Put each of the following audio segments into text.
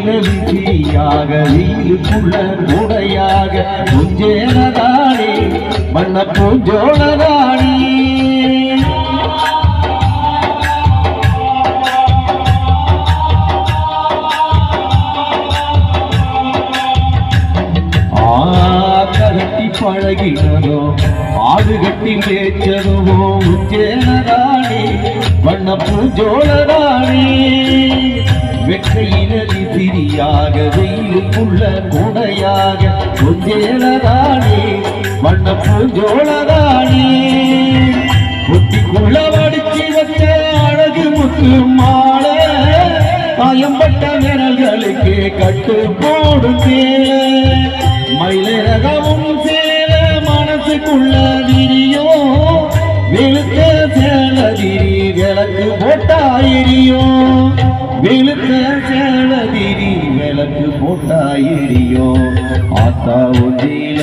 விசிறியாக வீலுக்குள்ள உடையாக புஞ்சேனதானே வண்ண பூஞ்சோளதானே பழகினதோ ஆடு கட்டி மேய்ச்சதுவோ உஞ்சேனதானே வண்ண பூஞ்சோளதானே வெக்கையில விசிறியாக வெயிலுக்குள்ள குடையாக உஞ்சேனதானே வண்ண பூஞ்சோளதானே குட்டிக்குள்ள வடிச்சு வச்ச அழகு முத்து மாலை காயம்பட்ட விரல்களுக்கு கட்டு போடுதே மயிலரகமும் மனசுக்குள்ள விரியோ வெளுத்த சேலதிரி விளக்கு போட்டாயிரியோ வெளுத்த சேலதிரி விளக்கு போட்டாயிரியோ ஆத்தா உஞ்சியில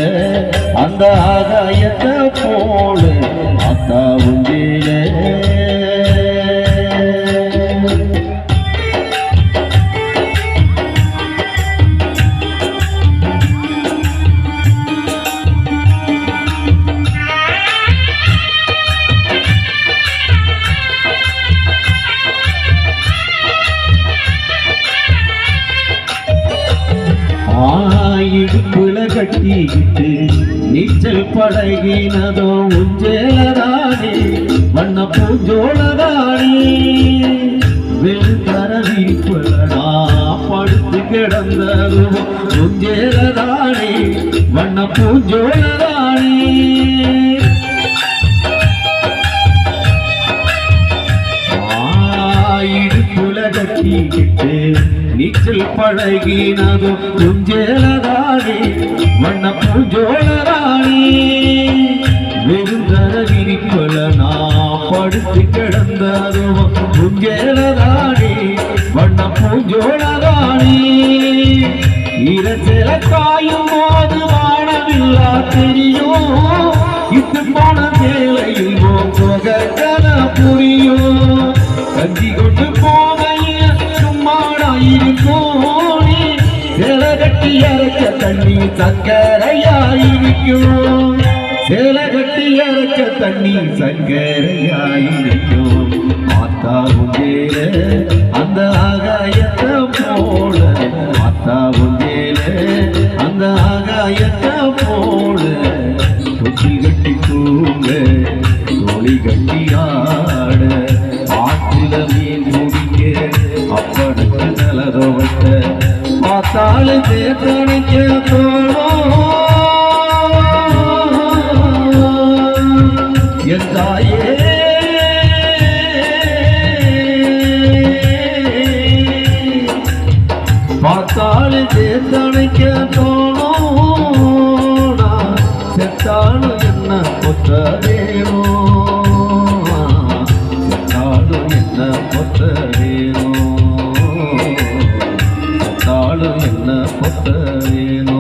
அந்த ஆகாயத்தை போல ஆத்தா உஞ்சியில இடுப்புல கட்டிக்கிட்டு நீச்சல் பழகினதோ உஞ்சேலதானே வண்ண பூஞ்சோளதானே வெளுத்தர வீப்புலனா படுத்து கிடந்ததோ உஞ்சேலதானே வண்ண பூஞ்சோளதானே இடுப்புல கட்டிக்கிட்டு நீச்சல் பழகினதோ குஞ்சேலதானே வண்ண பூஞ்சோளதானே வெறுந்தர விரிப்புல நான் படுத்து கிடந்ததோ குஞ்சேலதானே வண்ண பூஞ்சோளதானே இரச்சல காயும் போது வானவில்லா தெரியும் இத்து போன சேலையில் போகல புரியும் கஞ்சி கொண்டு போகைய சும்மாடாயிருக்கோனே சேலை கட்டி அரைச்ச தண்ணி சங்கரையாயிருக்கும் சேலை கட்டி அரைச்ச தண்ணி சங்கரையாயிருக்கும் ஆத்தா உஞ்சேல அந்த ஆகாயத்தை போல ஆத்தா உஞ்சேல அந்த ஆகாயத்தை போல தொட்டி கட்டி தூங்க தோழி கட்டி ஆட ஆற்றுல மீன் முடிக்க அப்பனுக்கு நலதோவட்ட பார்த்தாலு தேத்தணிக்க தோணும் என் தாயே பார்த்தாலு தேத்தணிக்க தோணும் செத்தாலும் என்ன கொத்த வேணும் செத்தாலும் என்ன கொத்த வேணும் செத்தாலும் என்ன கொத்த வேணும்